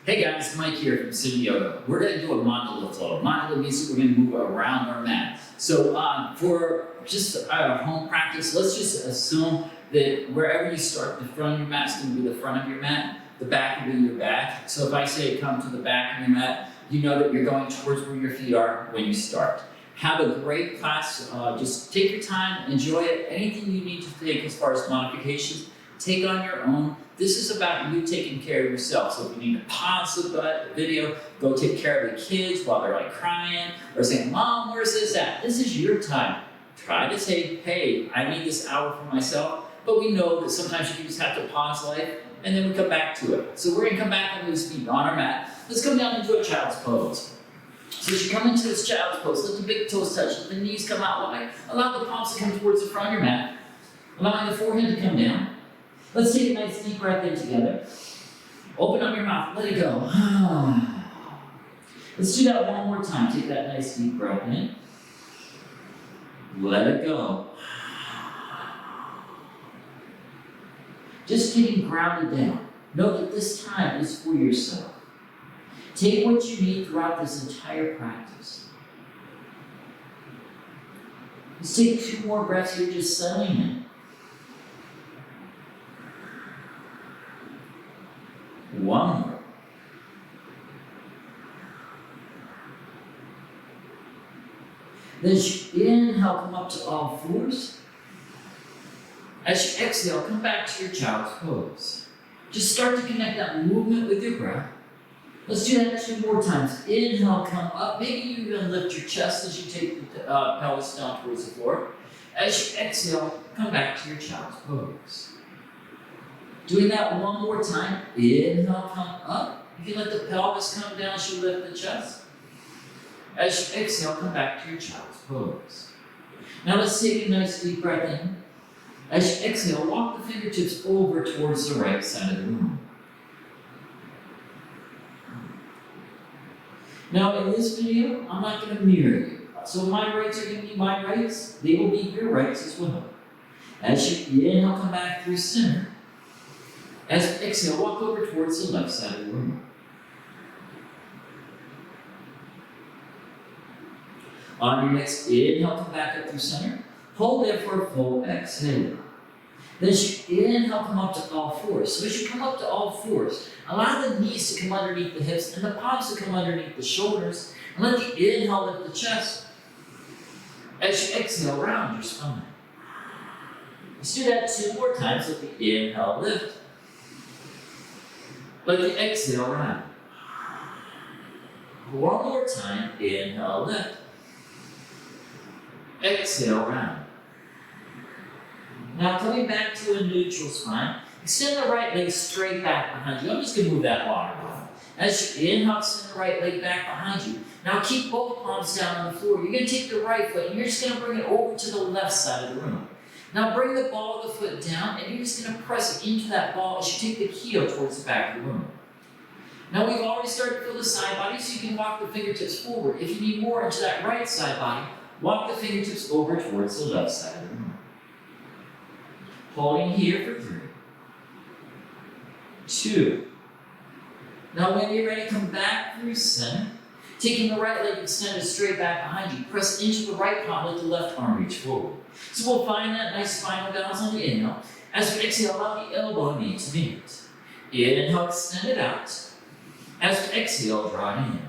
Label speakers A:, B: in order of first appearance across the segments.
A: Hey guys, Mike here from City Yoga. We're going to do a mandala flow. Mandala means that we're going to move around our mat. So for just our home practice, let's just assume that wherever you start, the front of your mat is going to be the front of your mat, the back will be your back. So if I say come to the back of your mat, you know that you're going towards where your feet are when you start. Have a great class. Just take your time, enjoy it. Anything you need to take as far as modifications, take on your own. This is about you taking care of yourself. So if you need to pause the video, go take care of the kids while they're like crying or saying, Mom, where's this at? This is your time. Try to say, hey, I need this hour for myself. But we know that sometimes you just have to pause life and then we come back to it. So we're gonna come back on those feet on our mat. Let's come down into a child's pose. So as you come into this child's pose, let the big toes touch, let the knees come out wide, allow the palms to come towards the front of your mat, allowing the forehead to come down. Let's take a nice deep breath in together. Open up your mouth, let it go. Let's do that one more time. Take that nice deep breath in. Let it go. Just getting grounded down. Know that this time is for yourself. Take what you need throughout this entire practice. Let's take 2 more breaths here, just settling in. One more. Then as you inhale, come up to all fours. As you exhale, come back to your child's pose. Just start to connect that movement with your breath. Let's do that 2 more times. Inhale, come up. Maybe you even lift your chest as you take the pelvis down towards the floor. As you exhale, come back to your child's pose. Doing that one more time. Inhale, come up. You can let the pelvis come down as you lift the chest. As you exhale, come back to your child's pose. Now let's take a nice deep breath in. As you exhale, walk the fingertips over towards the right side of the room. Now in this video, I'm not going to mirror you. So my rights are going to be my rights. They will be your rights as well. As you inhale, come back through center. As you exhale, walk over towards the left side of the room. On your next inhale, come back up through center. Hold there for a full exhale. Then as you inhale, come up to all fours. So as you come up to all fours, allow the knees to come underneath the hips and the palms to come underneath the shoulders. And let the inhale lift the chest. As you exhale, round your spine. Let's do that 2 more times. Let the inhale lift. Let the exhale round. One more time. Inhale, lift. Exhale, round. Now coming back to a neutral spine, extend the right leg straight back behind you. I'm just going to move that water bottle. As you inhale, extend the right leg back behind you. Now keep both palms down on the floor. You're going to take the right foot and you're just going to bring it over to the left side of the room. Now bring the ball of the foot down and you're just going to press it into that ball as you take the heel towards the back of the room. Now we've already started to feel the side body, so you can walk the fingertips forward. If you need more into that right side body, walk the fingertips over towards the left side of the room. Holding here for 3, 2. Now when you're ready, come back through center. Taking the right leg extended straight back behind you. Press into the right palm, let the left arm reach forward. So we'll find that nice spinal balance on the inhale. As we exhale, allow the elbow and knee to meet. Inhale, extend it out. As we exhale, draw it in.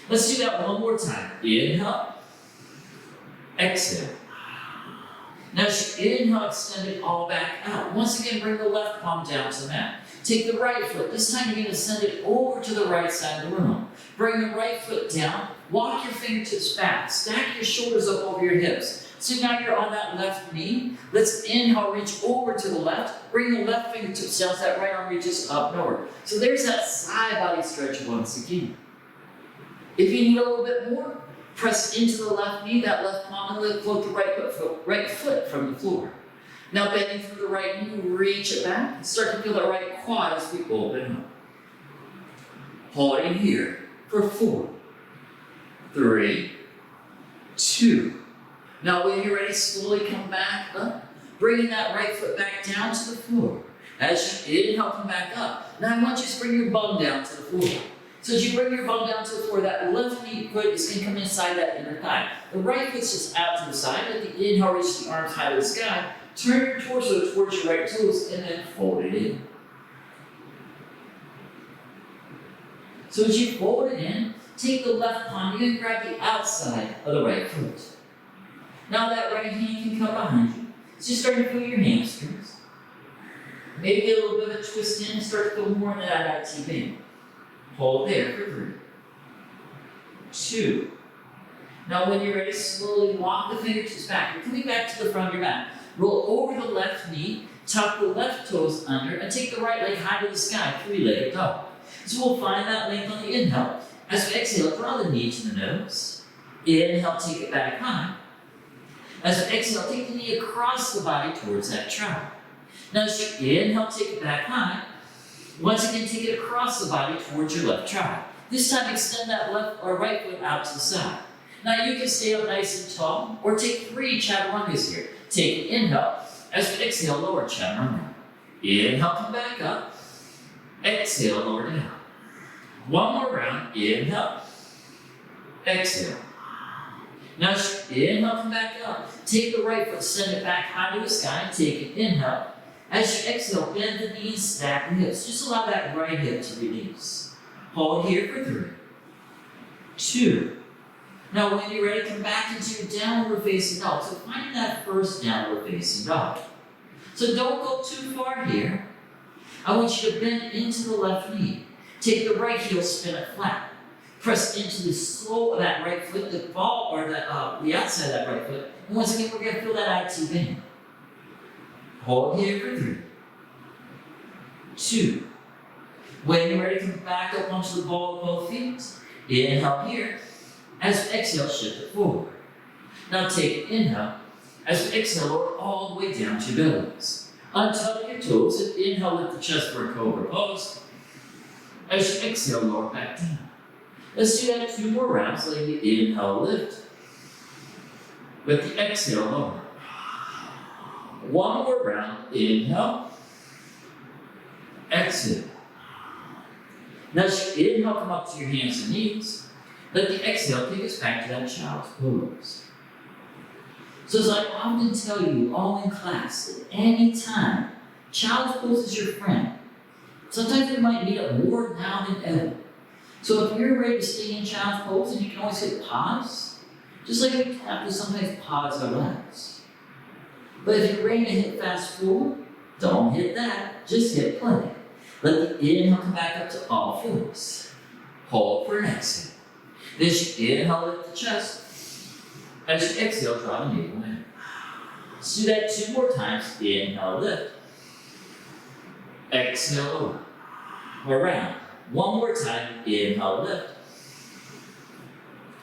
A: Let's do that one more time. Inhale. Exhale. Now as you inhale, extend it all back out. Once again, bring the left palm down to the mat. Take the right foot. This time you're going to send it over to the right side of the room. Bring the right foot down. Walk your fingertips back. Stack your shoulders up over your hips. So now you're on that left knee. Let's inhale, reach over to the left. Bring the left fingertips down so that right arm reaches up north. So there's that side body stretch once again. If you need a little bit more, press into the left knee, that left palm, and float the right foot from the floor. Now bending through the right knee, reach it back. Start to feel the right quad as we open up. Holding here for 4, 3, 2. Now when you're ready, slowly come back up. Bringing that right foot back down to the floor. As you inhale, come back up. Now I want you to bring your bum down to the floor. So as you bring your bum down to the floor, that left knee foot is going to come inside that inner thigh. The right foot's just out to the side. Let the inhale reach the arms high to the sky. Turn your torso towards your right toes and then fold it in. So as you fold it in, take the left palm, you're going to grab the outside of the right foot. Now that right hand can come behind you. So just start to feel your hamstrings. Maybe get a little bit of a twist in and start to feel more in that IT band. Hold there for 3, 2. Now when you're ready, slowly walk the fingertips back. You're coming back to the front of your mat. Roll over the left knee, tuck the left toes under, and take the right leg high to the sky, 3-legged dog. So we'll find that length on the inhale. As we exhale, draw the knee to the nose. Inhale, take it back high. As we exhale, take the knee across the body towards that trap. Now as you inhale, take it back high. Once again, take it across the body towards your left trap. This time, extend that left or right foot out to the side. Now you can stay up nice and tall, or take 3 chaturangas here. Take an inhale. As we exhale, lower chaturanga. Inhale, come back up. Exhale, lower down. One more round. Inhale. Exhale. Now inhale, come back up. Take the right foot, send it back high to the sky. Take an inhale. As you exhale, bend the knees, stack the hips. Just allow that right hip to release. Hold here for 3, 2. Now when you're ready, come back into your downward facing dog. So find that first downward facing dog. So don't go too far here. I want you to bend into the left knee. Take the right heel, spin it flat. Press into the sole of that right foot, the ball or the outside of that right foot. And once again, we're going to feel that IT bend. Hold here for 3, 2. When you're ready, come back up onto the ball of both feet. Inhale here. As we exhale, shift it forward. Now take an inhale. As we exhale, lower all the way down to your bellies. Untuck your toes and inhale, lift the chest for a cobra pose. As you exhale, lower back down. Let's do that 2 more rounds. Let the inhale lift. With the exhale, lower. 1 more round. Inhale. Exhale. Now as you inhale, come up to your hands and knees. Let the exhale take us back to that child's pose. So as I often tell you all in class, at any time, child's pose is your friend. Sometimes we might need it more now than ever. So if you're ready to stay in child's pose, and you can always hit pause, just like we have to sometimes pause our legs. But if you're ready to hit fast forward, don't hit that, just hit play. Let the inhale come back up to all fours. Hold for an exhale. This you inhale, lift the chest. As you exhale, draw the navel in. Let's do that 2 more times. Inhale, lift. Exhale, over. Around. 1 more time. Inhale, lift.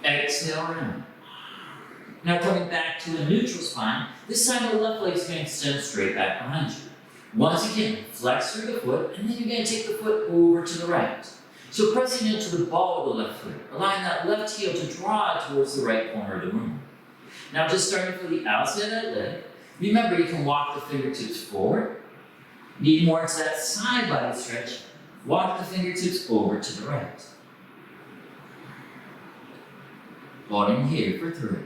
A: Exhale, around. Now coming back to a neutral spine, this time the left leg is going to extend straight back behind you. Once again, flex through the foot, and then you're going to take the foot over to the right. So pressing into the ball of the left foot, allowing that left heel to draw towards the right corner of the room. Now just starting from the outside of that leg, remember you can walk the fingertips forward. Need more into that side body stretch, walk the fingertips over to the right. Holding here for 3.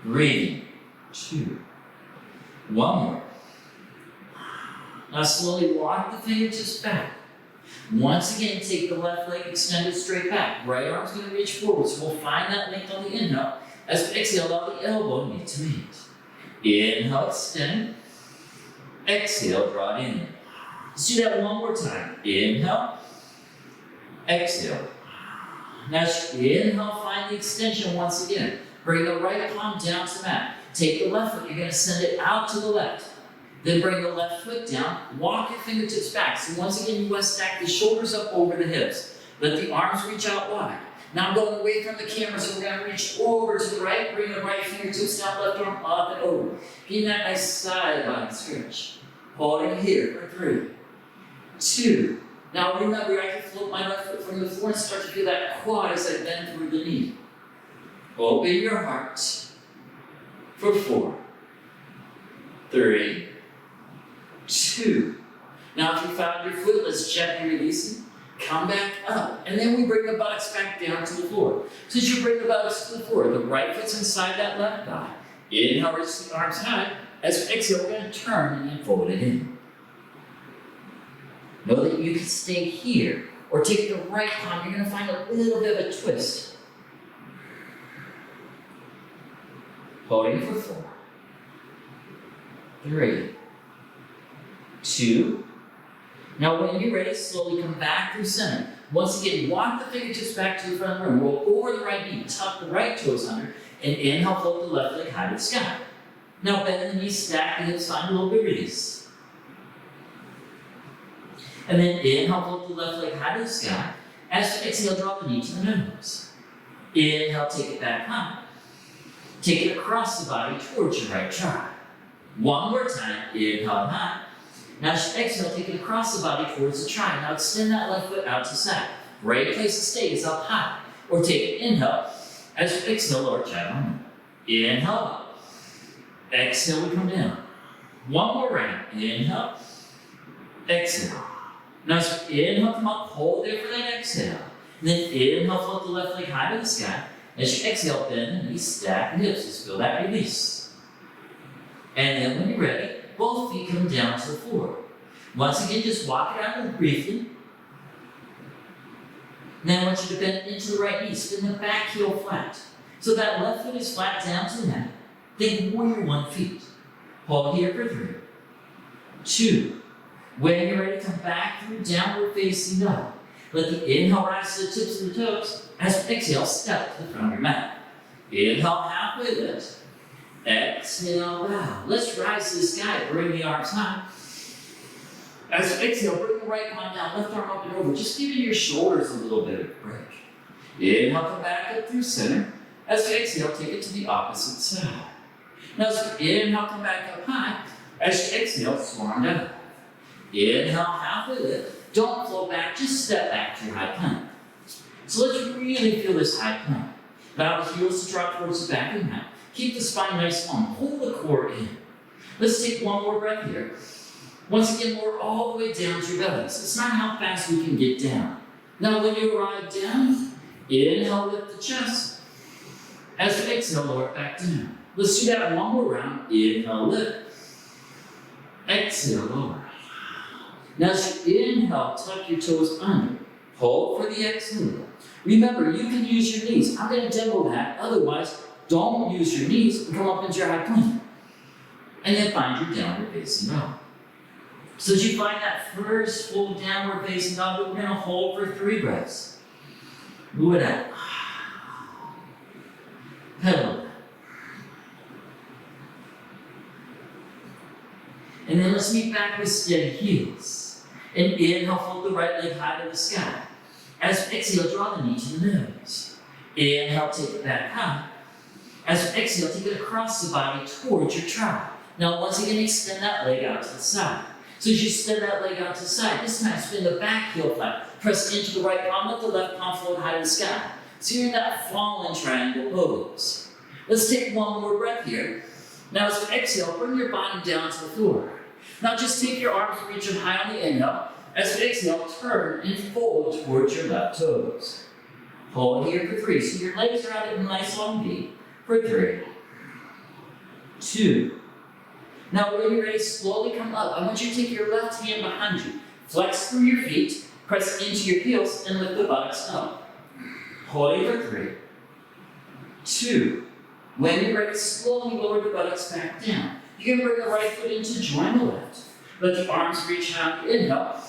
A: Breathing. 2. 1 more. Now slowly walk the fingertips back. Once again, take the left leg extended straight back. Right arm's going to reach forward, so we'll find that length on the inhale. As we exhale, allow the elbow knee to meet. Inhale, extend. Exhale, draw it in. Let's do that 1 more time. Inhale. Exhale. Now as you inhale, find the extension once again. Bring the right palm down to the mat. Take the left foot, you're going to send it out to the left. Then bring the left foot down, walk your fingertips back. So once again, you want to stack the shoulders up over the hips. Let the arms reach out wide. Now I'm going away from the camera, so we're going to reach over to the right, bring the right fingertips down, left arm up and over. Getting that nice side body stretch. Holding here for 3, 2. Now remember, I can float my left foot from the floor and start to feel that quad as I bend through the knee. Open your heart for 4, 3, 2, Now, if you found your foot, let's gently release it. Come back up. And then we bring the buttocks back down to the floor. So as you bring the buttocks to the floor, the right foot's inside that left thigh. Inhale, reach the arms high. As we exhale, we're going to turn and fold it in. Know that you can stay here or take the right palm. You're going to find a little bit of a twist. Holding for 4, 3, 2. Now when you're ready, slowly come back through center. Once again, walk the fingertips back to the front of the room. Roll over the right knee, tuck the right toes under, and inhale, float the left leg high to the sky. Now bend the knees, stack the hips, find a little bit of release. And then inhale, float the left leg high to the sky. As you exhale, draw the knee to the nose. Inhale, take it back high. Take it across the body towards your right thigh. One more time, inhale high. Now as you exhale, take it across the body towards the thigh. Now extend that left foot out to the side. Great place to stay is up high. Or take an inhale. As you exhale, lower child on. Inhale up. Exhale, we come down. One more round. Inhale. Exhale. Now as you inhale, come up, hold there for that exhale. And then inhale, float the left leg high to the sky. As you exhale, bend the knees, stack the hips. Just feel that release. And then when you're ready, both feet come down to the floor. Once again, just walk it out briefly. Now I want you to bend into the right knee, spin the back heel flat. So that left foot is flat down to the mat. Then warrior 1 feet. Hold here for 3, 2. When you're ready, come back through downward facing dog. Let the inhale rise to the tips of the toes. As you exhale, step to the front of your mat. Inhale, halfway lift. Exhale, bow. Let's rise to the sky. Bring the arms high. As you exhale, bring the right palm down. Left arm up and over. Just giving your shoulders a little bit of a break. Inhale, come back up through center. As you exhale, take it to the opposite side. Now, as you inhale, come back up high. As you exhale, swan down. Inhale, halfway lift. Don't float back, just step back to your high plank. So let's really feel this high plank. Allow the heels to drop towards the back of the mat. Keep the spine nice long. Pull the core in. Let's take one more breath here. Once again, lower all the way down to your belly. So it's not how fast we can get down. Now when you arrive down, inhale, lift the chest. As you exhale, lower it back down. Let's do that one more round. Inhale, lift. Exhale, lower. Now as you inhale, tuck your toes under. Hold for the exhale. Remember, you can use your knees. I'm going to demo that. Otherwise, don't use your knees and come up into your high plank. And then find your downward facing dog. So as you find that first full downward facing dog, we're going to hold for 3 breaths. Move it out. Pedal. And then let's meet back with steady heels. And inhale, fold the right leg high to the sky. As you exhale, draw the knee to the nose. Inhale, take it back high. As you exhale, take it across the body towards your trap. Now, once again, extend that leg out to the side. So as you extend that leg out to the side, this time spin the back heel flat. Press into the right palm, let the left palm float high to the sky. So you're in that fallen triangle pose. Let's take one more breath here. Now, as you exhale, bring your body down to the floor. Now, just take your arms and reach them high on the inhale. As you exhale, turn and fold towards your left toes. Hold here for 3. So your legs are out at a nice long V. For 3, 2. Now when you're ready, slowly come up. I want you to take your left hand behind you. Flex through your feet, press into your heels, and lift the buttocks up. Hold it for 3, 2. When you're ready, slowly lower the buttocks back down. You can bring the right foot in to join the left. Let the arms reach out. Inhale.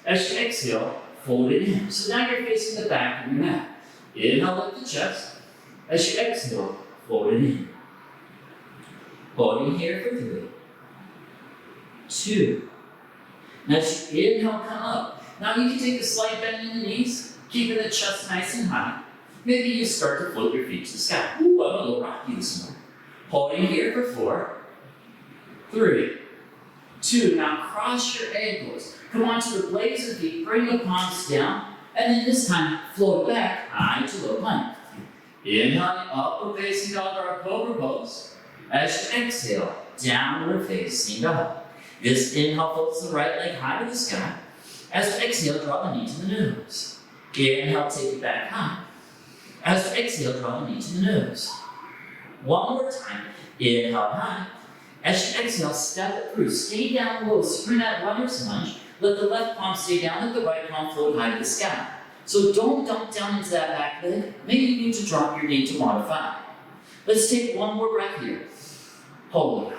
A: As you exhale, fold it in. So now you're facing the back of your mat. Inhale, lift the chest. As you exhale, fold it in. Holding here for 3, 2. Now as you inhale, come up. Now you can take a slight bend in the knees, keeping the chest nice and high. Maybe you start to float your feet to the sky. Ooh, I'm a little rocky this morning. Holding here for 4, 3, 2. Now cross your ankles. Come onto the blades of the feet, bring the palms down, and then this time float back high to low plank. Inhaling upward facing dog or cobra pose. As you exhale, downward facing dog. This inhale floats the right leg high to the sky. As we exhale, draw the knee to the nose. Inhale, take it back high. As we exhale, draw the knee to the nose. One more time. Inhale high. As you exhale, step it through. Stay down low. Spring that runner's lunge. Let the left palm stay down. Let the right palm float high to the sky. So don't dump down into that back leg. Maybe you need to drop your knee to modify. Let's take one more breath here. Hold.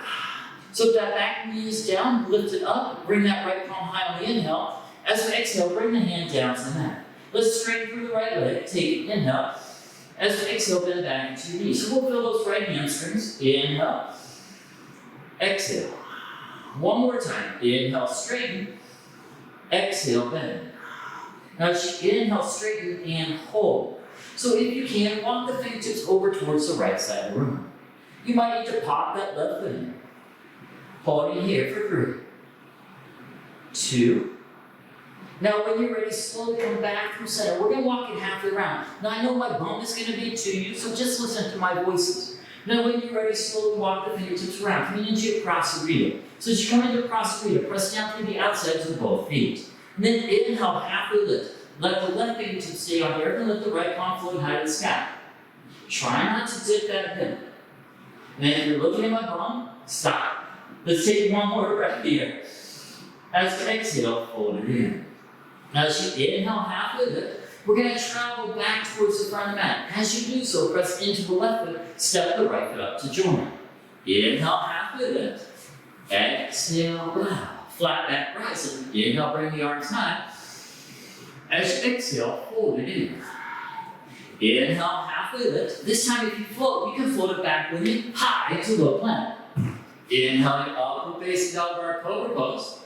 A: So if that back knee is down, lift it up. Bring that right palm high on the inhale. As we exhale, bring the hand down to the mat. Let's straighten through the right leg. Take it, inhale. As we exhale, bend back into your knees. So we'll feel those right hamstrings. Inhale. Exhale. One more time. Inhale, straighten. Exhale, bend. Now as you inhale, straighten and hold. So if you can, walk the fingertips over towards the right side of the room. You might need to pop that left foot in. Holding here for 3, 2. Now when you're ready, slowly come back from center. We're going to walk it halfway around. Now I know my bum is going to be to you, so just listen to my voices. Now when you're ready, slowly walk the fingertips around, coming into a Prasarita. So as you come into Prasarita, press down through the outsides of both feet. And then inhale, halfway lift. Let the left fingertips stay on the earth and let the right palm float high to the sky. Try not to dip that hip. And then if you're looking at my bum, stop. Let's take one more breath here. As you exhale, fold it in. Now as you inhale, halfway lift, we're going to travel back towards the front of the mat. As you do so, press into the left foot, step the right foot up to join. Inhale, halfway lift. Exhale, bow. Flat back rise. Inhale, bring the arms high. As you exhale, fold it in. Inhale, halfway lift. This time if you float, you can float it back with me high to low plank. Inhaling upward facing dog or cobra pose.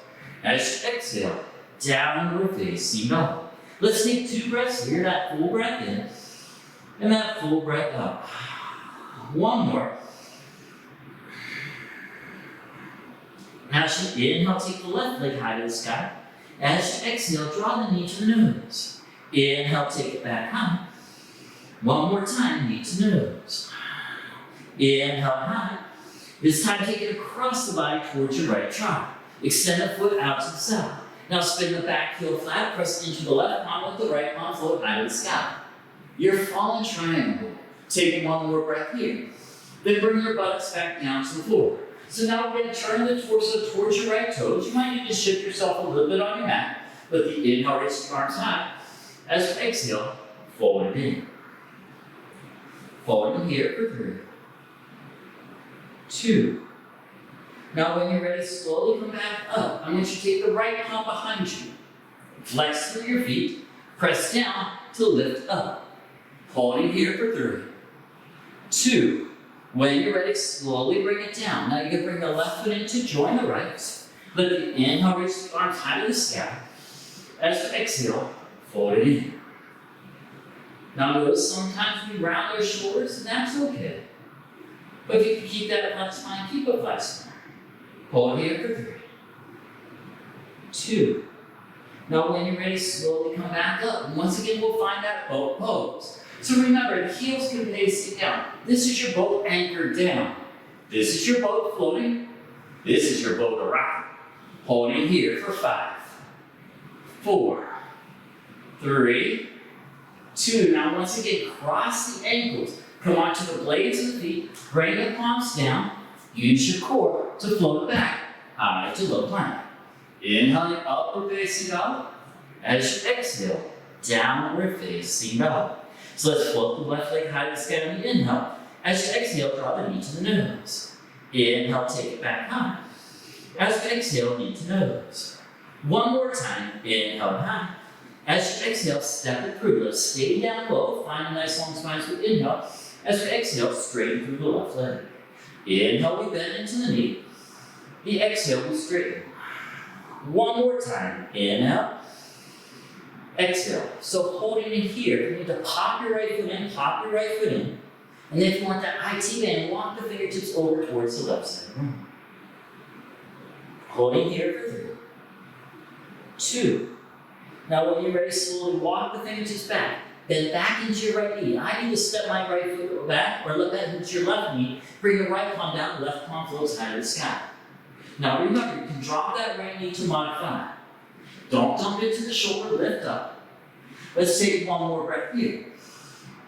A: As you exhale, downward facing dog. Let's take 2 breaths here, that full breath in, and that full breath out. One more. Now as you inhale, take the left leg high to the sky. As you exhale, draw the knee to the nose. Inhale, take it back high. One more time, knee to the nose. Inhale high. This time take it across the body towards your right trot. Extend the foot out to the side. Now spin the back heel flat, press into the left palm, let the right palm float high to the sky. Your fallen triangle. Take one more breath here. Then bring your buttocks back down to the floor. So now we're going to turn the torso towards your right toes. You might need to shift yourself a little bit on your mat. Let the inhale raise your arms high. As you exhale, fold it in. Fold in here for 3, 2. Now when you're ready, slowly come back up. I want you to take the right palm behind you. Flex through your feet. Press down to lift up. Holding here for 3, 2. When you're ready, slowly bring it down. Now you can bring the left foot in to join the right. Let the inhale reach the arms high to the sky. As you exhale, fold it in. Now notice sometimes we round our shoulders, and that's okay. But if you can keep that flat spine, keep a flat spine. Hold here for 3, 2. Now when you're ready, slowly come back up. And once again, we'll find that boat pose. So remember, the heels can face down. This is your boat anchored down. This is your boat floating. This is your boat around. Holding here for 5, 4, 3, 2. Now once again, cross the ankles. Come onto the blades of the feet. Bring the palms down. Use your core to float back. High to low plank. Inhaling upward facing dog. As you exhale, downward facing dog. So let's float the left leg high to the sky on the inhale. As you exhale, draw the knee to the nose. Inhale, take it back high. As you exhale, knee to nose. One more time, inhale high. As you exhale, step it through. Let's stay down low. Find a nice long spine with inhale. As we exhale, straighten through the left leg. Inhale, we bend into the knee. The exhale, we straighten. One more time, inhale. Exhale. So holding it here, you need to pop your right foot in, pop your right foot in. And then if you want that IT band, walk the fingertips over towards the left side. Holding here for 3, 2. Now when you're ready, slowly walk the fingertips back. Bend back into your right knee. I need to step my right foot back or let that into your left knee. Bring your right palm down, left palm floats high to the sky. Now remember, you can drop that right knee to modify. Don't dump into the shoulder, lift up. Let's take one more breath here.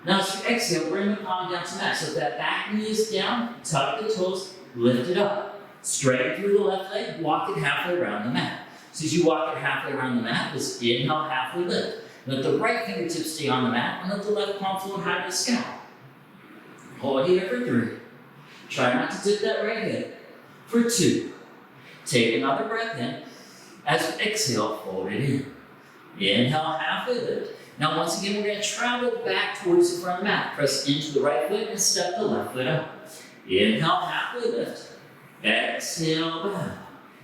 A: Now as you exhale, bring the palm down to mat. So if that back knee is down, tuck the toes, lift it up. Straight through the left leg, walk it halfway around the mat. So as you walk it halfway around the mat, let's inhale, halfway lift. Let the right fingertips stay on the mat and let the left palm float high to the scalp. Hold here for 3. Try not to dip that right hip. For 2. Take another breath in. As you exhale, fold it in. Inhale, halfway lift. Now once again, we're going to travel back towards the front of the mat. Press into the right foot and step the left foot up. Inhale, halfway lift. Exhale, bow.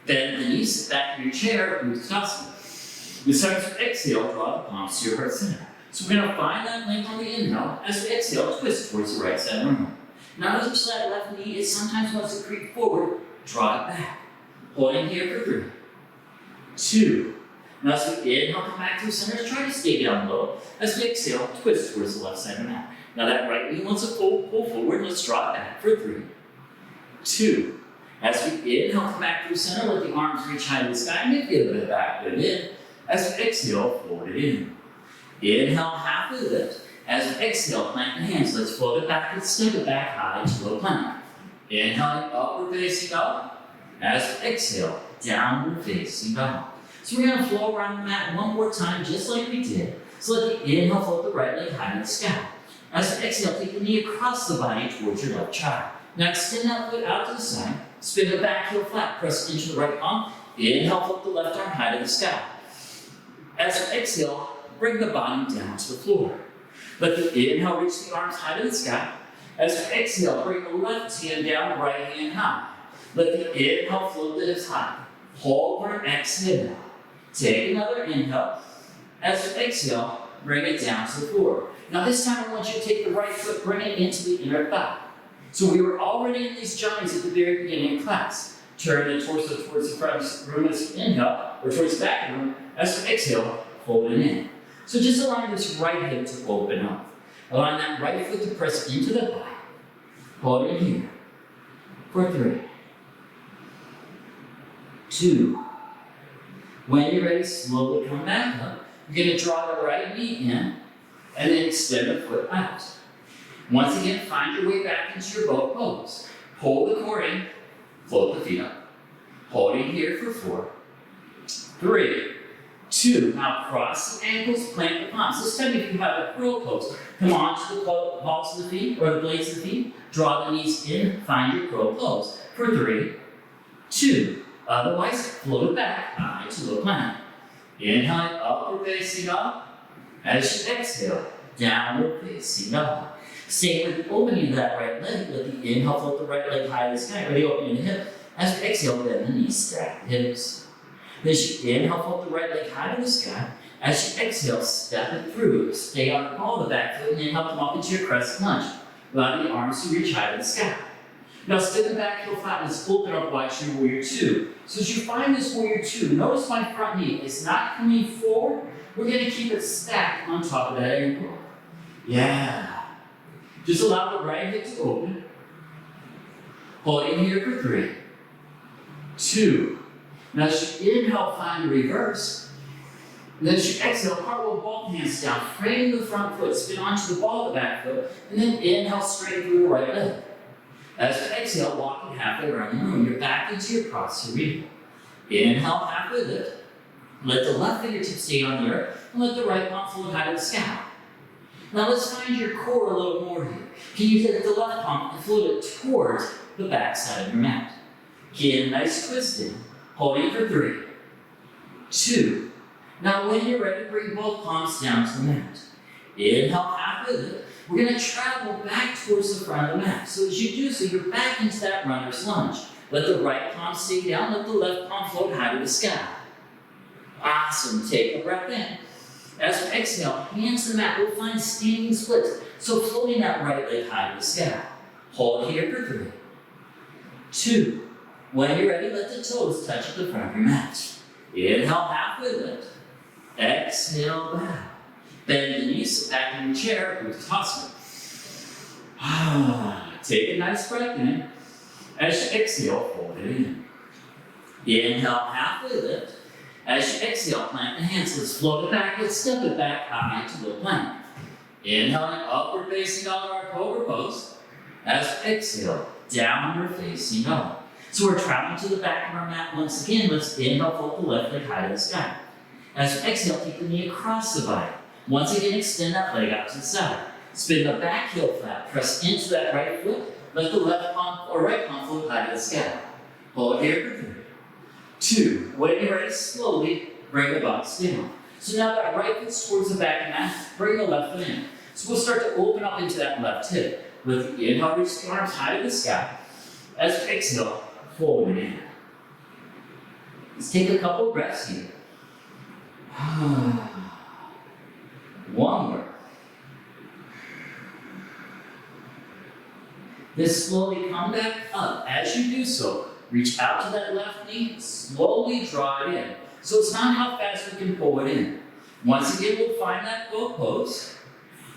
A: Bend the knees, sit back in your chair, Uttanasana. This time as you exhale, draw the palms to your heart center. So we're going to find that length on the inhale. As we exhale, twist towards the right side normal. Now notice that left knee, it sometimes wants to creep forward. Draw it back. Holding here for 3. 2. Now as we inhale, come back to the center, try to stay down low. As we exhale, twist towards the left side of the mat. Now that right knee wants to pull forward. Let's draw it back for 3. 2. As we inhale, come back to the center, let the arms reach high to the sky, maybe a bit back, bit in. As we exhale, fold it in. Inhale, halfway lift. As we exhale, plant the hands. Let's float it backwards, step it back high to a plank. Inhaling, upward facing up. As we exhale, downward facing up. So we're going to flow around the mat one more time, just like we did. So let the inhale float the right leg high to the sky. As we exhale, take the knee across the body towards your left child. Now extend that foot out to the side. Spin the back heel flat. Press into the right palm. Inhale, flip the left arm high to the sky. As you exhale, bring the body down to the floor. Let the inhale reach the arms high to the sky. As you exhale, bring the left hand down, right hand high. Let the inhale float the hips high. Hold for an exhale. Take another inhale. As you exhale, bring it down to the floor. Now this time I want you to take the right foot, bring it into the inner thigh. So we were already in these joints at the very beginning of class. Turn the torso towards the front room as you inhale, or towards the back room. As you exhale, fold it in. So just allowing this right hip to open up. Allowing that right foot to press into the thigh. Hold it here. For 3. 2. When you're ready, slowly come back up. You're going to draw the right knee in, and then extend the foot out. Once again, find your way back into your boat pose. Pull the core in, float the feet up. Holding here for 4, 3, 2. Now cross the ankles, plant the palms. This time if you have a curl pose, come onto the balls of the feet, or the blades of the feet. Draw the knees in, find your curl pose. For 3, 2. Otherwise, float it back, high to the plank. Inhale, upward facing up. As you exhale, downward facing up. Same with the opening of that right leg. Let the inhale float the right leg high to the sky. Ready, opening the hip. As you exhale, bend the knees, stack the hips. As you inhale, float the right leg high to the sky. As you exhale, step it through. Stay on the ball of the back foot and then help them up into your crescent lunge. Allow the arms to reach high to the sky. Now step the back heel flat and let's open up wide to your warrior 2. So as you find this warrior 2, notice my front knee is not coming forward. We're going to keep it stacked on top of that ankle. Yeah. Just allow the right hip to open. Hold in here for 3, 2. Now as you inhale, find reverse. And then as you exhale, cartwheel both hands down, frame the front foot, spin onto the ball of the back foot, and then inhale straight through the right leg. As you exhale, walking halfway around the room, you're back into your cross cerebral. Inhale, halfway lift. Let the left fingertips stay on the earth, and let the right palm float high to the sky. Now let's find your core a little more here. Can you take the left palm and float it towards the back side of your mat? Get a nice twist in. Holding for 3, 2. Now when you're ready, bring both palms down to the mat. Inhale, halfway lift. We're going to travel back towards the front of the mat. So as you do so, you're back into that runner's lunge. Let the right palm stay down. Let the left palm float high to the sky. Awesome. Take a breath in. As we exhale, hands to the mat. We'll find standing splits. So floating that right leg high to the sky. Hold here for 3, 2. When you're ready, let the toes touch at the front of your mat. Inhale, halfway lift. Exhale, bow. Bend the knees, sit back in your chair, Uttanasana. Take a nice breath in. As you exhale, fold it in. Inhale, halfway lift. As you exhale, plant the hands. Let's float it back. Let's step it back high to the plank. Inhaling, upward facing dog or cobra pose. As you exhale, downward facing dog. So we're traveling to the back of our mat once again. Let's inhale, float the left leg high to the sky. As you exhale, take the knee across the body. Once again, extend that leg out to the side. Spin the back heel flat. Press into that right foot. Let the left palm or right palm float high to the sky. Hold here for 3, 2. When you're ready, slowly bring the box down. So now that right foot's towards the back of the mat, bring the left foot in. So we'll start to open up into that left hip. With the inhale, reach the arms high to the sky. As you exhale, fold it in. Let's take a couple breaths here. One more. Then slowly come back up. As you do so, reach out to that left knee, slowly draw it in. So it's not how fast we can pull it in. Once again, we'll find that boat pose.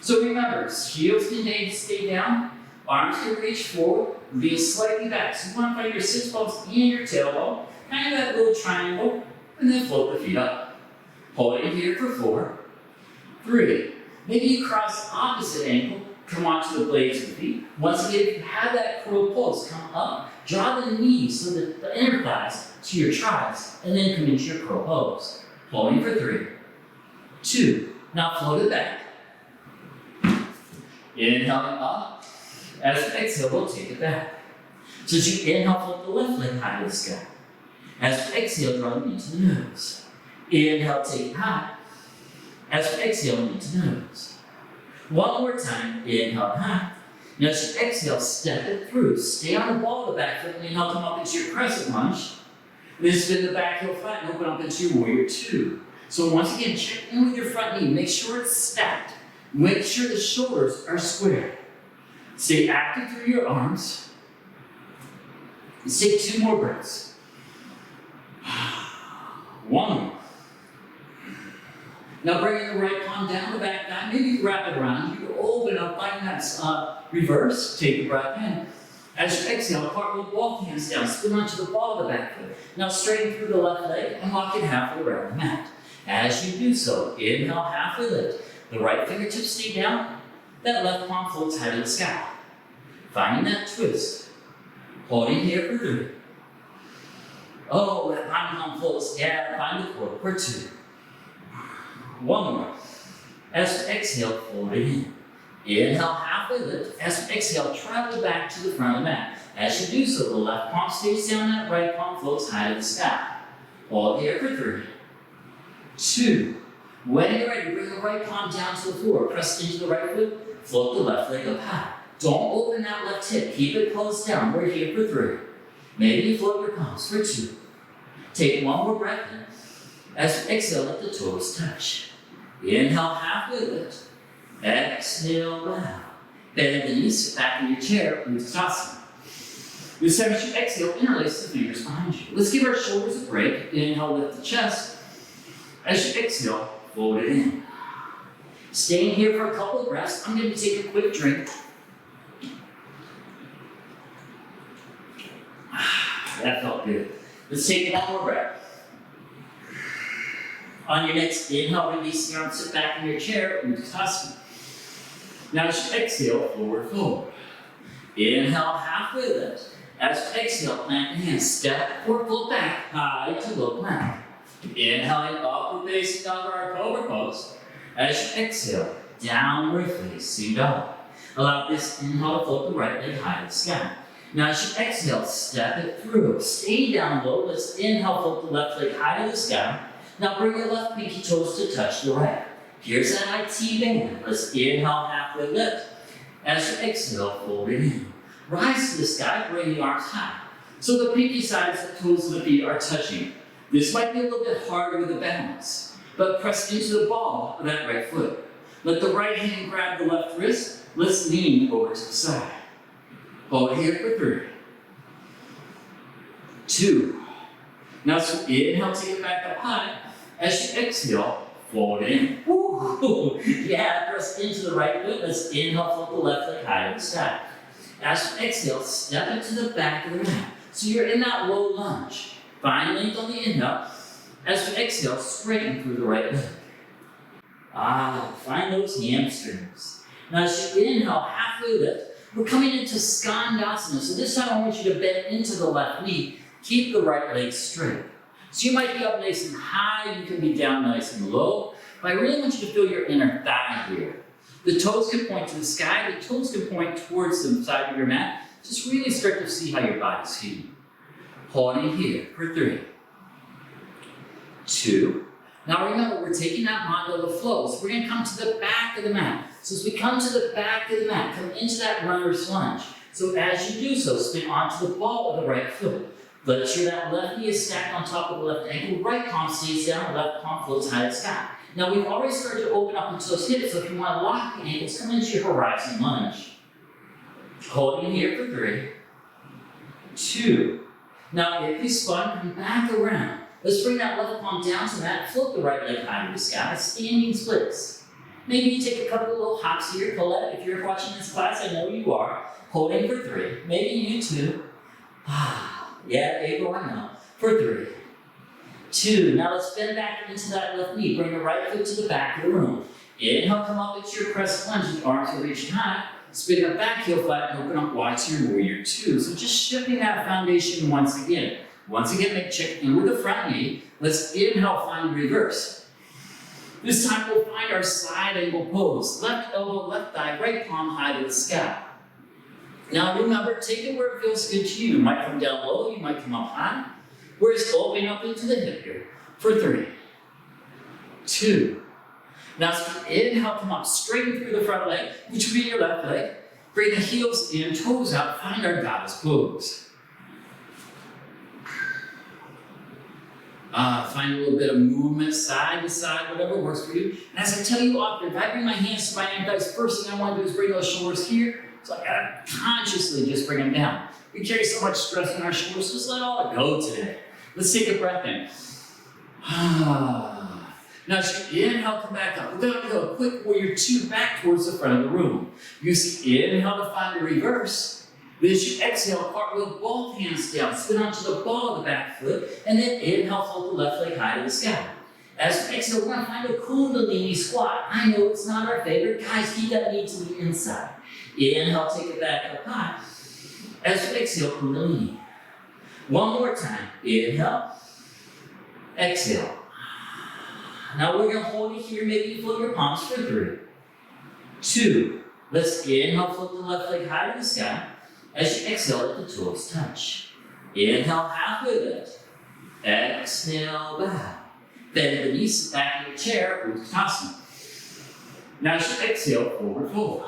A: So remember, heels can stay down, arms can reach forward, lean slightly back. So you want to find your sits bones and your tailbone, kind of that little triangle, and then float the feet up. Hold it here for 4, 3. Maybe you cross the opposite ankle, come onto the blades of the feet. Once again, if you have that crow pose, come up, draw the knees so that the inner thighs to your thighs, and then come into your crow pose. Holding for 3, 2. Now float it back. Inhaling up. As you exhale, we'll take it back. So as you inhale, float the left leg high to the sky. As you exhale, draw the knee to the nose. Inhale, take it high. As you exhale, knee to the nose. One more time, inhale high. Now as you exhale, step it through. Stay on the ball of the back foot and inhale, come up into your crescent lunge. Then spin the back heel flat and open up into your warrior 2. So once again, check in with your front knee. Make sure it's stacked. Make sure the shoulders are square. Stay active through your arms. Let's take 2 more breaths. 1 more. Now bringing the right palm down the back thigh, maybe wrap it around. You can open up, find that reverse, take a breath in. As you exhale, cartwheel, walk hands down, spin onto the ball of the back foot. Now straighten through the left leg and walk it halfway around the mat. As you do so, inhale, halfway lift. The right fingertips stay down, that left palm floats high to the sky. Finding that twist. Holding here for 3. Oh, that palm floats. Yeah, find the core for 2. 1 more. As you exhale, fold it in. Inhale, halfway lift. As you exhale, travel back to the front of the mat. As you do so, the left palm stays down, that right palm floats high to the sky. Hold here for 3, 2. When you're ready, bring the right palm down to the floor. Press into the right foot, float the left leg up high. Don't open that left hip. Keep it closed down. We're here for 3. Maybe you float your palms for 2. Take 1 more breath in. As you exhale, let the toes touch. Inhale, halfway lift. Exhale, bow. Bend the knees, sit back in your chair, Uttanasana. This time as you exhale, interlace the fingers behind you. Let's give our shoulders a break. Inhale, lift the chest. As you exhale, fold it in. Staying here for a couple of breaths. I'm going to take a quick drink. That felt good. Let's take 1 more breath. On your next inhale, release the arms, sit back in your chair, Uttanasana. Now as you exhale, forward fold. Inhale, halfway lift. As you exhale, plant the hands, step or float back, high to low plank. Inhaling, upward facing dog or cobra pose. As you exhale, downward facing dog. Allow this inhale to float the right leg high to the sky. Now as you exhale, step it through. Stay down low. Let's inhale, float the left leg high to the sky. Now bring your left pinky toes to touch the right. Here's that IT band. Let's inhale, halfway lift. As you exhale, fold it in. Rise to the sky, bring the arms high. So the pinky sides of the toes of the feet are touching. This might be a little bit harder with the balance, but press into the ball of that right foot. Let the right hand grab the left wrist. Let's lean over to the side. Hold here for 3, 2. Now so inhale, take it back up high. As you exhale, fold it in. Woo! Yeah, press into the right foot. Let's inhale, float the left leg high to the sky. As you exhale, step into the back of the mat. So you're in that low lunge. Find length on the inhale. As we exhale, straighten through the right leg. Find those hamstrings. Now as you inhale, halfway lift, we're coming into Skandasana. So this time I want you to bend into the left knee. Keep the right leg straight. So you might be up nice and high, you can be down nice and low. But I really want you to feel your inner thigh here. The toes can point to the sky, the toes can point towards the side of your mat. Just really start to see how your body's feeling. Holding here for 3, 2. Now remember, we're taking that mandala flow. So we're going to come to the back of the mat. So as we come to the back of the mat, come into that runner's lunge. So as you do so, spin onto the ball of the right foot. Let sure that left knee is stacked on top of the left ankle. Right palm stays down, left palm floats high to the sky. Now we've already started to open up into those hips. So if you want to lock the ankles, come into your horizon lunge. Holding here for 3, 2. Now if you spun, come back around. Let's bring that left palm down to the mat, float the right leg high to the sky, standing splits. Maybe you take a couple of little hops here, Colette, if you're watching this class, I know you are. Holding for 3, maybe you 2. Yeah, April, I know. For 3, 2. Now let's bend back into that left knee. Bring the right foot to the back of the room. Inhale, come up into your crescent lunge. The arms are reaching high. Spin up back, heel flat, and open up wide to your warrior 2. So just shifting that foundation once again. Once again, make check in with the front knee. Let's inhale, find reverse. This time we'll find our side angle pose. Left elbow, left thigh, right palm high to the sky. Now remember, take it where it feels good to you. You might come down low, you might come up high. We're just opening up into the hip here. For 3, 2. Now inhale, come up, straighten through the front leg, which would be your left leg. Bring the heels in, toes out, find our goddess pose. Find a little bit of movement, side to side, whatever works for you. And as I tell you often, if I bring my hands to my ankles, first thing I want to do is bring those shoulders here. So I gotta consciously just bring them down. We carry so much stress on our shoulders, so just let all it go today. Let's take a breath in. Now as you inhale, come back up. We're gonna go a quick warrior 2 back towards the front of the room. Use the inhale to find the reverse. Then as you exhale, cartwheel both hands down, spin onto the ball of the back foot, and then inhale, float the left leg high to the sky. As we exhale, we're gonna find a Kundalini squat. I know it's not our favorite. Guys, keep that knee to the inside. Inhale, take it back up high. As we exhale, Kundalini. One more time. Inhale. Exhale. Now we're going to hold it here. Maybe you float your palms for 3, 2. Let's inhale, float the left leg high to the sky. As you exhale, let the toes touch. Inhale, halfway lift. Exhale, bow. Bend the knees back in the chair, Uttanasana. Now as you exhale, forward fold.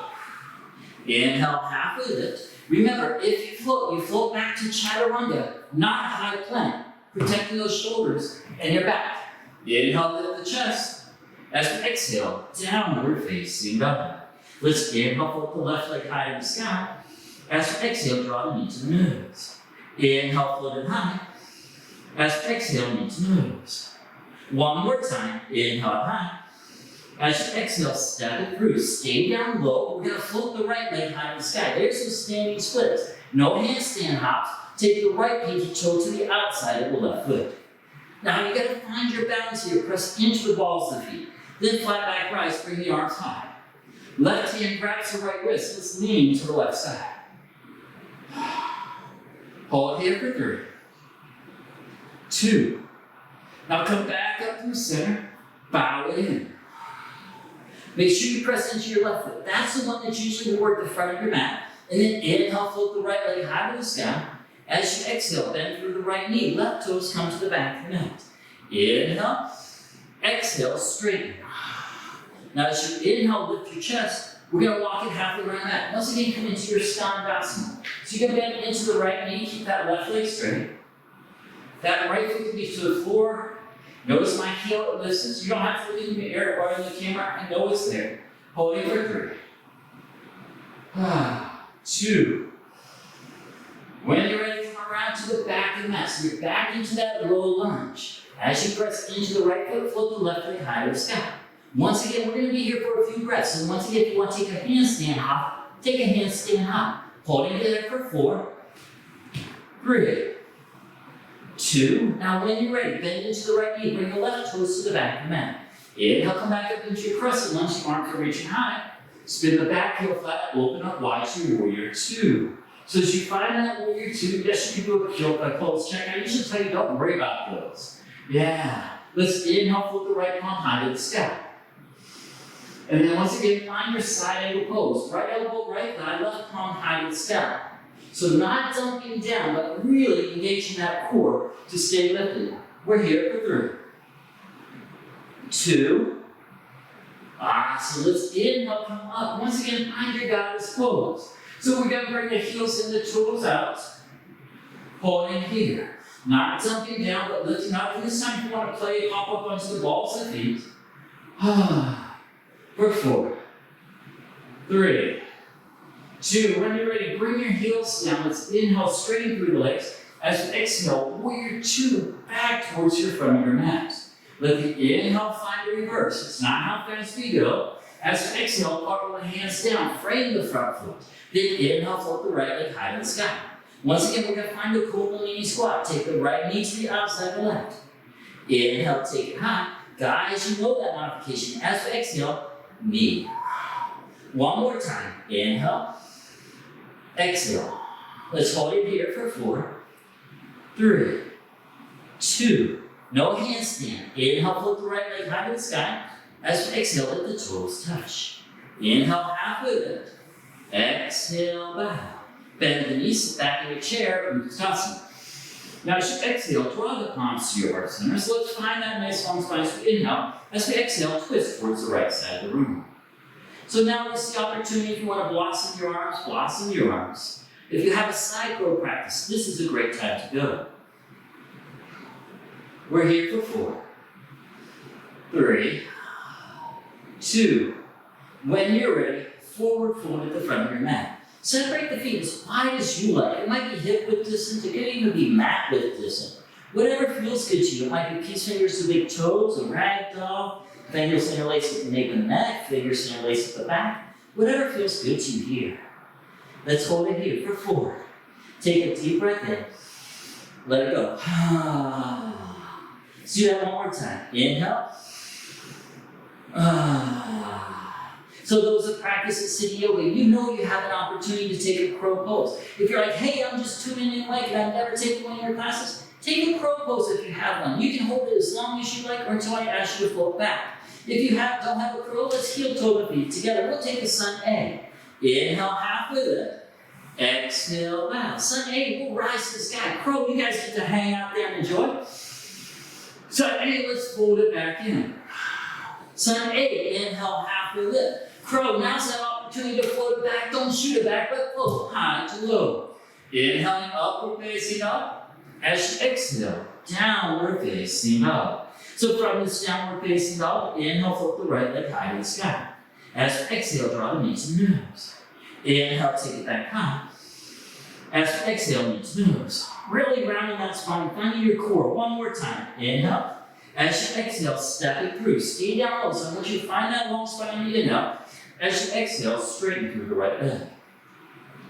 A: Inhale, halfway lift. Remember, if you float back to Chaturanga, not a high plank, protecting those shoulders and your back. Inhale, lift the chest. As we exhale, downward facing dog. Let's inhale, float the left leg high in the sky. As we exhale, draw the knee to the nose. Inhale, float it high. As we exhale, knee to nose. One more time. Inhale high. As you exhale, step it through. Stay down low. We're going to float the right leg high in the sky. There's some standing splits. No handstand hops. Take the right pinky toe to the outside of the left foot. Now you got to find your balance here. Press into the balls of the feet. Then flat back rise. Bring the arms high. Left hand grabs the right wrist. Let's lean to the left side. Hold here for 3, 2. Now come back up through center. Bow it in. Make sure you press into your left foot. That's the one that's usually toward the front of your mat. And then inhale, float the right leg high to the sky. As you exhale, bend through the right knee. Left toes come to the back of the mat. Inhale. Exhale, straighten. Now as you inhale, lift your chest. We're going to walk it halfway around the mat. Once again, come into your Skandasana. So you're going to bend into the right knee. Keep that left leg straight. That right foot can be to the floor. Notice my heel lifts. You don't have to lean the air or in the camera. I know it's there. Hold it for 3, 2. When you're ready, come around to the back of the mat. So you're back into that low lunge. As you press into the right foot, float the left leg high to the sky. Once again, we're going to be here for a few breaths. So once again, if you want to take a handstand hop, take a handstand hop. Holding it there for 4, 3, 2. Now when you're ready, bend into the right knee, bring the left toes to the back of the mat. Inhale, come back up into your crescent lunge, the arms are reaching high. Spin the back heel flat, open up wide to warrior 2. So as you find that warrior 2, yes, you can do a close check. I usually tell you don't worry about those. Yeah. Let's inhale, flip the right palm high to the sky. And then once again, find your side angle pose. Right elbow, right thigh, left palm high to the sky. So not dumping down, but really engaging that core to stay lifted. We're here for 3, 2. So let's inhale, come up. Once again, find your goddess pose. So we're going to bring the heels and the toes out. Holding here. Not jumping down, but lifting up. And this time, if you want to play, pop up onto the balls of the feet. For 4, 3, 2. When you're ready, bring your heels down. Let's inhale, straighten through the legs. As you exhale, warrior 2 back towards your front of your mat. Let the inhale find a reverse. It's not how fast we go. As you exhale, cartwheel the hands down, frame the front foot. Then inhale, float the right leg high to the sky. Once again, we're going to find a Kundalini squat. Take the right knee to the outside of the left. Inhale, take it high. Guys, you know that modification. As you exhale, knee. One more time. Inhale. Exhale. Let's hold it here for 4, 3, 2. No handstand. Inhale, float the right leg high to the sky. As you exhale, let the toes touch. Inhale, halfway lift. Exhale, bow. Bend the knees, sit back in your chair, Utkatasana. Now as you exhale, draw the palms to your heart center. So let's find that nice long spine. So inhale. As we exhale, twist towards the right side of the room. So now this is the opportunity if you want to blossom your arms, blossom your arms. If you have a side row practice, this is a great time to go. We're here for 4, 3, 2. When you're ready, forward fold at the front of your mat. Separate the feet as wide as you like. It might be hip width distance, it could even be mat width distance. Whatever feels good to you. It might be peace fingers to big toes, a rag doll, fingers interlace at the nape and neck, fingers interlace at the back. Whatever feels good to you here. Let's hold it here for 4. Take a deep breath in. Let it go. Let's do that one more time. Inhale. So those that practice at City Yoga, you know you have an opportunity to take a crow pose. If you're like, hey, I'm just tuning in late and I've never taken one of your classes, take a crow pose if you have one. You can hold it as long as you like or until I ask you to float back. If you don't have a crow, let's heel toe the feet together. We'll take a sun A. Inhale, halfway lift. Exhale, bow. Sun A, we'll rise to the sky. Crow, you guys get to hang out there and enjoy. Sun A, let's fold it back in. Sun A, inhale, halfway lift. Crow, now's that opportunity to float it back. Don't shoot it back, but float high to low. Inhaling upward facing up. As you exhale, downward facing up. So from this downward facing up, inhale, float the right leg high to the sky. As you exhale, draw the knee to the nose. Inhale, take it back high. As you exhale, knee to the nose. Really rounding that spine, finding your core. One more time. Inhale. As you exhale, step it through. Stay down low. So I want you to find that long spine on the inhale. As you exhale, straighten through the right leg.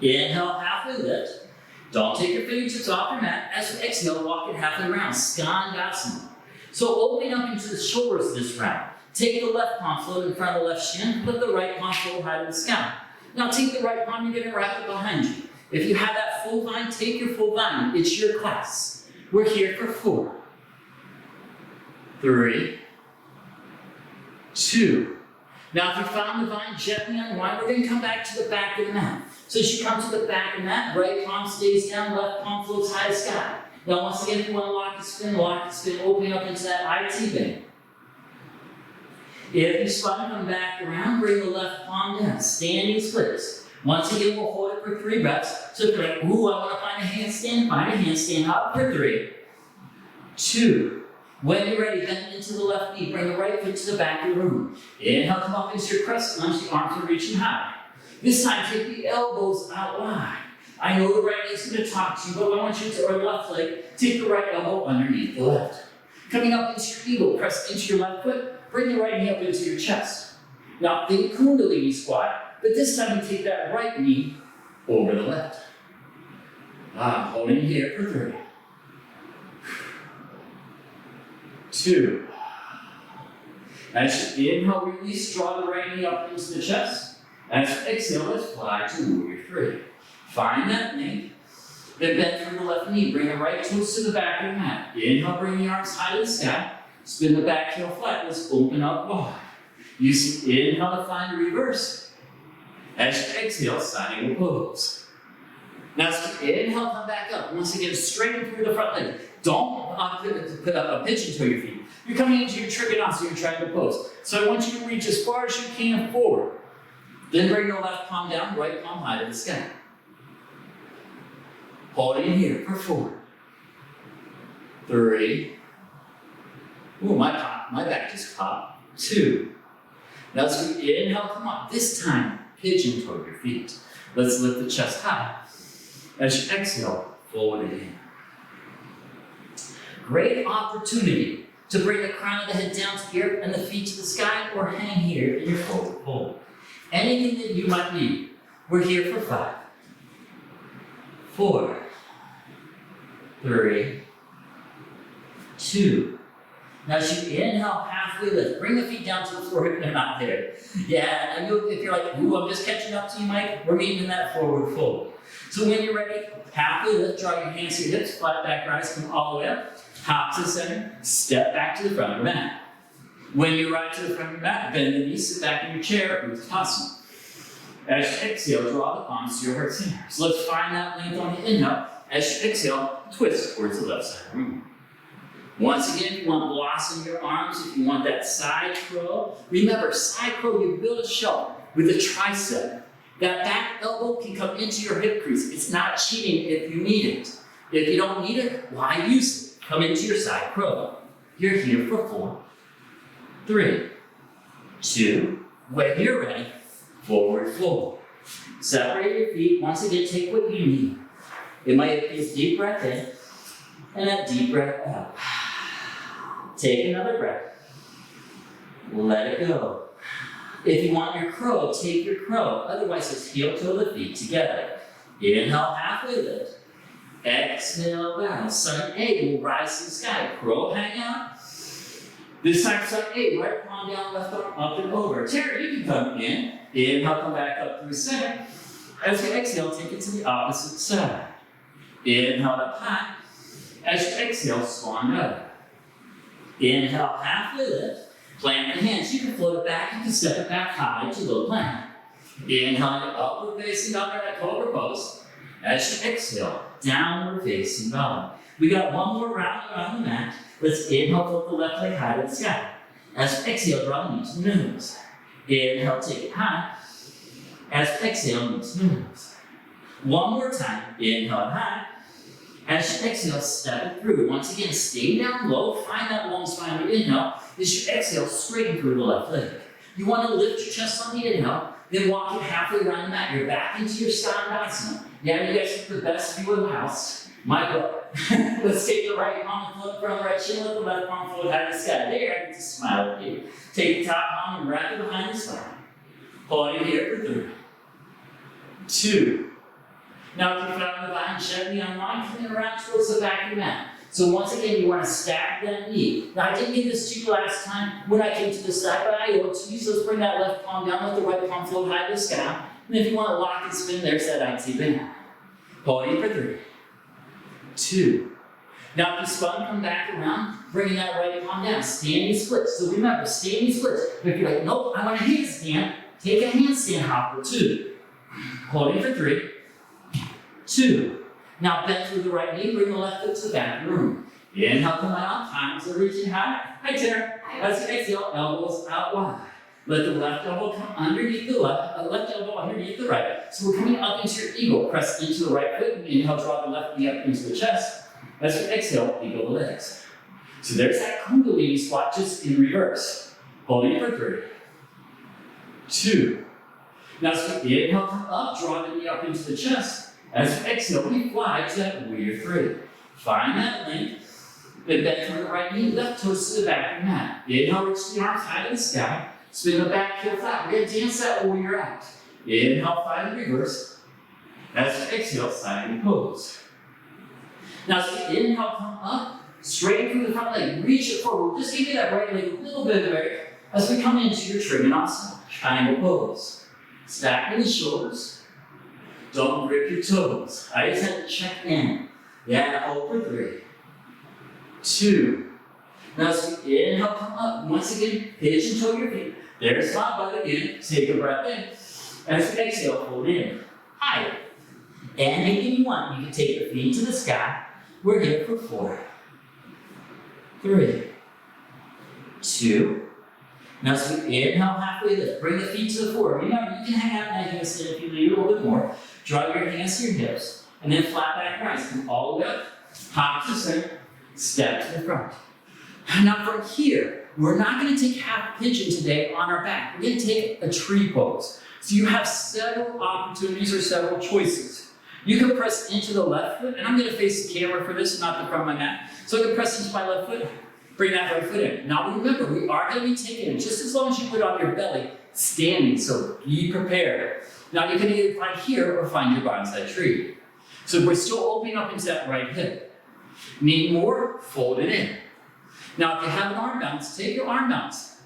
A: Inhale, halfway lift. Don't take your fingertips off your mat. As you exhale, walk it halfway around. Skandasana. So opening up into the shoulders this round. Take the left palm, float in front of the left shin. Put the right palm float high to the sky. Now take the right palm, you're going to wrap it behind you. If you have that full vine, take your full vine. It's your class. We're here for 4, 3, 2. Now if you found the vine, gently unwind. We're going to come back to the back of the mat. So as you come to the back of the mat, right palm stays down, left palm floats high to the sky. Now once again, if you want to lock and spin, opening up into that IT bend. If you spun, come back around, bring the left palm down, standing splits. Once again, we'll hold it for 3 reps. So if you're like, ooh, I want to find a handstand up for 3, 2. When you're ready, bend into the left knee, bring the right foot to the back of the room. Inhale, come up into your crescent lunge, the arms are reaching high. This time, take the elbows out wide. I know the right leg's going to talk to you, but I want you to, or left leg, take the right elbow underneath the left. Coming up into your eagle, press into your left foot, bring the right knee up into your chest. Now, think Kundalini squat, but this time we take that right knee over the left. Holding here for 3, 2. As you inhale, release, draw the right knee up into the chest. As you exhale, let's fly to warrior 3. Find that length. Then bend through the left knee. Bring the right toes to the back of your mat. Inhale, bring the arms high to the sky. Spin the back heel flat. Let's open up wide. Use the inhale to find reverse. As you exhale, side angle pose. Now, as you inhale, come back up. Once again, straighten through the front leg. Don't put a pigeon toe your feet. You're coming into your trikonasana, your triangle pose. So I want you to reach as far as you can forward. Then bring the left palm down, right palm high to the sky. Hold it in here for 4. 3. Ooh, my back just popped. 2. Now let's do inhale, come on. This time, pigeon toe your feet. Let's lift the chest high. As you exhale, fold it in. Great opportunity to bring the crown of the head down to the earth and the feet to the sky, or hang here in your forward fold. Anything that you might need. We're here for 5, 4, 3, 2. Now as you inhale, halfway lift. Bring the feet down to the floor if they're not there. Yeah, and if you're like, ooh, I'm just catching up to you, Mike, we're meeting in that forward fold. So when you're ready, halfway lift, draw your hands to your hips, flat back rise, come all the way up. Hop to the center, step back to the front of your mat. When you ride to the front of your mat, bend the knees, sit back in your chair, Uttanasana. As you exhale, draw the palms to your heart center. So let's find that length on the inhale. As you exhale, twist towards the left side of the room. Once again, if you want to blossom your arms, if you want that side crow, remember, side crow, you build a shelf with a tricep. That back elbow can come into your hip crease. It's not cheating if you need it. If you don't need it, why use it? Come into your side crow. You're here for 4, 3, 2, when you're ready, forward fold. Separate your feet. Once again, take what you need. It might be a deep breath in and a deep breath out. Take another breath. Let it go. If you want your crow, take your crow. Otherwise, just heel toe the feet together. Inhale, halfway lift. Exhale, bow. Sun A will rise to the sky. Crow, hang out. This time, sun A, right palm down, left arm up and over. Terry, you can come in. Inhale, come back up through center. As you exhale, take it to the opposite side. Inhale up high. As you exhale, swan dive. Inhale, halfway lift. Plant the hands. You can float it back. You can step it back high to low plank. Inhale, upward facing dog or that cobra pose. As you exhale, downward facing dog. We got one more round around the mat. Let's inhale, float the left leg high to the sky. As you exhale, draw the knee to the nose. Inhale, take it high. As you exhale, knee to the nose. One more time. Inhale high. As you exhale, step it through. Once again, stay down low. Find that long spine on your inhale. As you exhale, straighten through the left leg. You want to lift your chest on the inhale, then walk it halfway around the mat. You're back into your Skandasana. Yeah, you guys have the best view of the house. My book. Let's take the right palm and float from the right shin, let the left palm float high to the sky. There, I get to smile at you. Take the top palm and wrap it behind the spine. Hold it here for 3, 2. Now, if you found the line gently unwind, come around towards the back of the mat. So once again, you want to stack that knee. Now, I didn't give this to you last time when I came to the side, but I owe it to you. So let's bring that left palm down, let the right palm float high to the sky. And if you want to lock and spin, there's that IT bend. Hold it for 3, 2. Now, if you spun, come back around, bringing that right palm down. Standing splits. So remember, standing splits. But if you're like, nope, I want a handstand, take a handstand hopper, 2. Hold it for 3, 2. Now bend through the right knee, bring the left foot to the back of the room. Inhale, come out, palms are reaching high. Hi, Tara. As you exhale, elbows out wide. Let the left elbow come underneath the left elbow underneath the right. So we're coming up into your eagle. Press into the right foot. Inhale, draw the left knee up into the chest. As you exhale, eagle the legs. So there's that Kundalini squat just in reverse. Holding for 3, 2. Now, so inhale, come up, draw the knee up into the chest. As you exhale, we fly to that warrior 3. Find that length. Then bend through the right knee, left toes to the back of the mat. Inhale, reach the arms high to the sky. Spin the back heel flat. We're going to dance that warrior out. Inhale, find the reverse. As you exhale, side pose. Now, as you inhale, come up, straighten through the front leg, reach it forward. Just give you that right leg a little bit of break as we come into your Trikonasana, triangle pose. Stacking the shoulders. Don't grip your toes. I just have to check in. Yeah, hold for 3, 2. Now as we inhale, come up. Once again, pigeon toe your feet. There's my butt again. Take a breath in. As we exhale, fold in. Higher. And anything you want, you can take your feet to the sky. We're here for 4, 3, 2. Now as we inhale, halfway lift. Bring the feet to the floor. Remember, you can hang out in that handstand if you need a little bit more. Draw your hands to your hips. And then flat back rise. Come all the way up. Hop to the center. Step to the front. Now from here, we're not going to take half pigeon today on our back. We're going to take a tree pose. So you have several opportunities or several choices. You can press into the left foot, and I'm going to face the camera for this, not the front of my mat. So I can press into my left foot, bring that right foot in. Now remember, we are going to be taking it just as long as you put it on your belly, standing, so be prepared. Now you can either find here or find your bonsai tree. So we're still opening up into that right hip. Need more? Fold it in. Now if you have an arm bounce, take your arm bounce.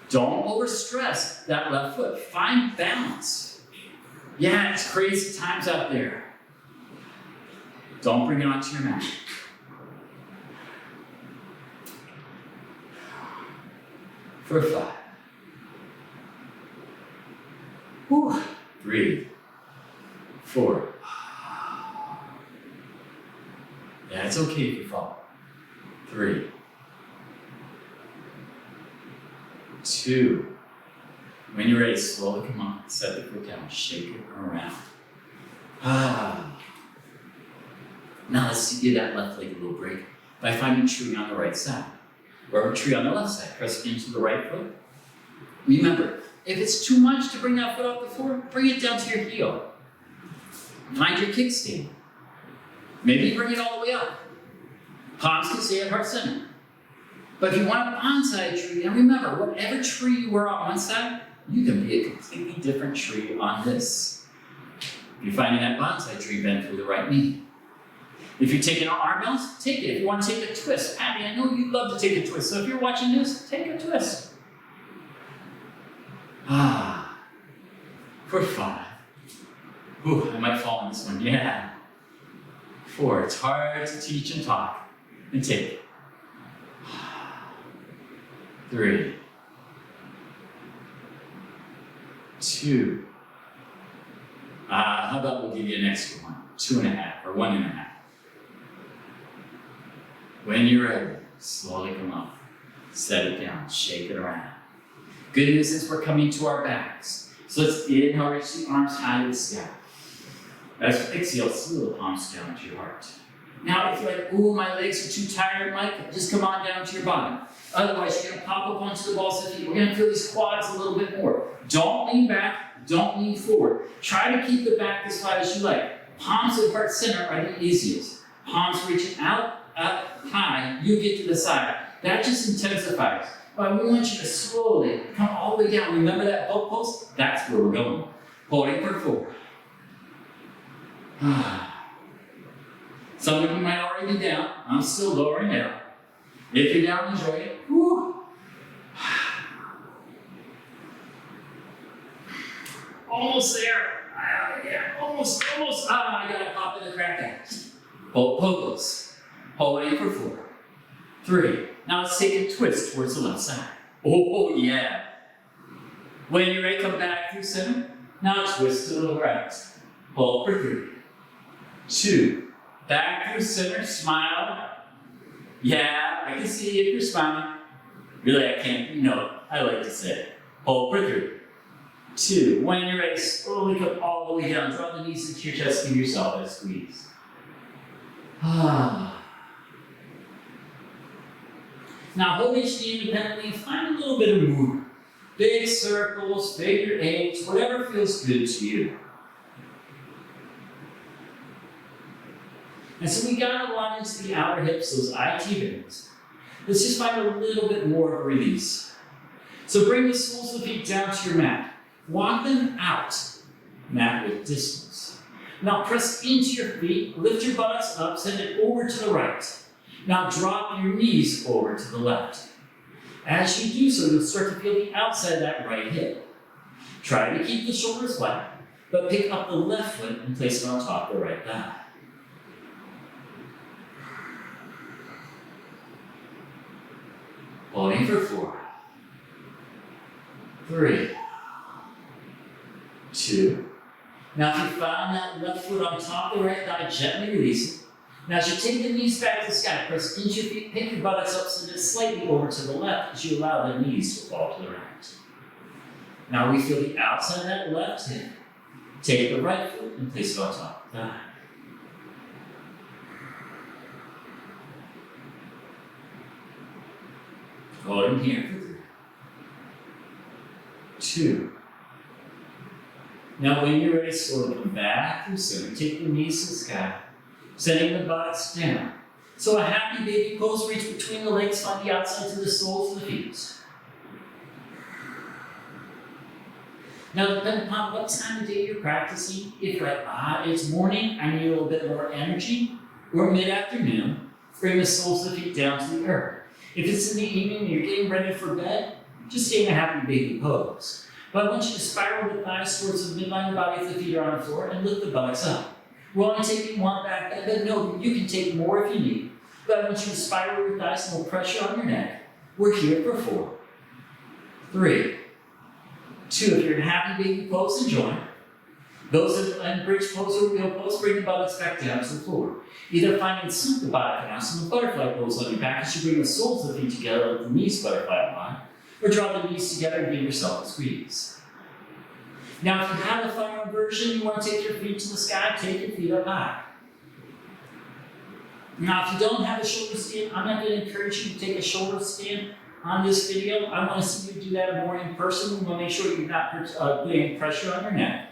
A: Don't overstress that left foot. Find balance. Yeah, it's crazy times out there. Don't bring it onto your mat. For 5. Whew. 3, 4. Yeah, it's okay if you fall. 3, 2. When you're ready, slowly come on, set the foot down, shake it around. Now let's give that left leg a little break by finding tree on the right side. Or a tree on the left side, press into the right foot. Remember, if it's too much to bring that foot off the floor, bring it down to your heel. Find your kickstand. Maybe you bring it all the way up. Palms can stay at heart center. But if you want a bonsai tree, and remember, whatever tree you were on one side, you can be a completely different tree on this. If you're finding that bonsai tree, bend through the right knee. If you're taking an arm bounce, take it. If you want to take a twist, Patty, I know you'd love to take a twist. So if you're watching this, take a twist. For 5. Ooh, I might fall on this one. Yeah. 4. It's hard to teach and talk. And take it. 3, 2. How about we'll give you an extra one? 2.5 or 1.5. When you're ready, slowly come up. Set it down, shake it around. Good news is we're coming to our backs. So let's inhale, reach the arms high to the sky. As we exhale, slow the palms down to your heart. Now, if you're like, ooh, my legs are too tired, Mike, just come on down to your bottom. Otherwise, you're going to pop up onto the balls of the feet. We're going to feel these quads a little bit more. Don't lean back. Don't lean forward. Try to keep the back as wide as you like. Palms at heart center are the easiest. Palms reaching out, up, high. You get to the side. That just intensifies. But we want you to slowly come all the way down. Remember that boat post? That's where we're going. Holding for 4. Some of you might already be down. I'm still lowering down. If you're down, enjoy it. Woo. Almost there. Yeah, almost. I gotta pop in the crack out. Hold pose. Holding for 4, 3. Now let's take a twist towards the left side. Oh yeah. When you're ready, come back through center. Now twist to the right. Hold for 3, 2. Back through center, smile. Yeah, I can see if you're smiling. Really, I can't, I like to say it. Hold for 3, 2. When you're ready, slowly come all the way down. Draw the knees into your chest, give yourself a squeeze. Now hold each knee independently, find a little bit of movement. Big circles, figure 8s, whatever feels good to you. And so we got a lot into the outer hips, those IT bands. Let's just find a little bit more of a release. So bring the soles of the feet down to your mat. Walk them out. Mat with distance. Now press into your feet, lift your buttocks up, send it over to the right. Now drop your knees over to the left. As you do so, you'll start to feel the outside of that right hip. Try to keep the shoulders flat, but pick up the left foot and place it on top of the right thigh. Holding for 4, 3, 2. Now if you found that left foot on top of the right thigh, gently release it. Now as you take the knees back to the sky, press into your feet, pick your buttocks up so that it's slightly over to the left as you allow the knees to fall to the right. Now we feel the outside of that left hip. Take the right foot and place it on top of the thigh. Hold in here for 3, 2. Now when you're ready, slowly come back through center. Take the knees to the sky, setting the buttocks down. So a happy baby pose, reach between the legs, find the outside to the soles of the feet. Now depending upon what time of day you're practicing, if you're like, it's morning, I need a little bit more energy, or mid-afternoon, bring the soles of the feet down to the earth. If it's in the evening and you're getting ready for bed, just stay in a happy baby pose. But I want you to spiral the thighs towards the midline of the body if the feet are on the floor and lift the buttocks up. We're only taking 1 back bend, but no, you can take more if you need. But I want you to spiral your thighs, no pressure on your neck. We're here for 4, 3, 2. If you're in happy baby pose, enjoy. Those in bridge pose or wheel pose, bring the buttocks back down to the floor. Either finding Supta Baddha Konasana, the butterfly pose on your back as you bring the soles of the feet together like the knees butterfly line, or draw the knees together and give yourself a squeeze. Now, if you have the final version, you want to take your feet to the sky, take your feet up high. Now, if you don't have a shoulder stand, I'm not going to encourage you to take a shoulder stand on this video. I want to see you do that more in person. We want to make sure you're not putting pressure on your neck.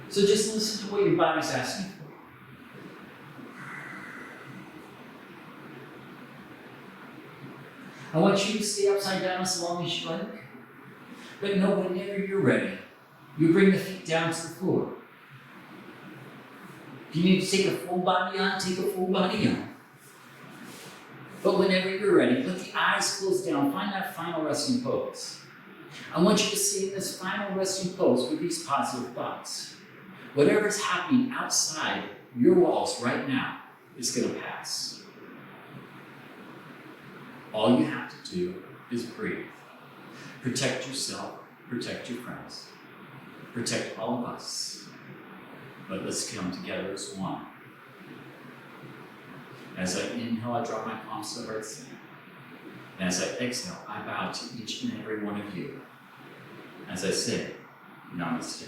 A: So just listen to what your body's asking for. I want you to stay upside down as long as you like. But know whenever you're ready, you bring the feet down to the floor. If you need to take a full body on, take a full body on. But whenever you're ready, let the eyes close down. Find that final resting pose. I want you to stay in this final resting pose with these positive thoughts. Whatever's happening outside your walls right now is going to pass. All you have to do is breathe. Protect yourself, protect your friends, protect all of us. But let's come together as one. As I inhale, I draw my palms to the heart center. And as I exhale, I bow to each and every one of you. As I say, Namaste.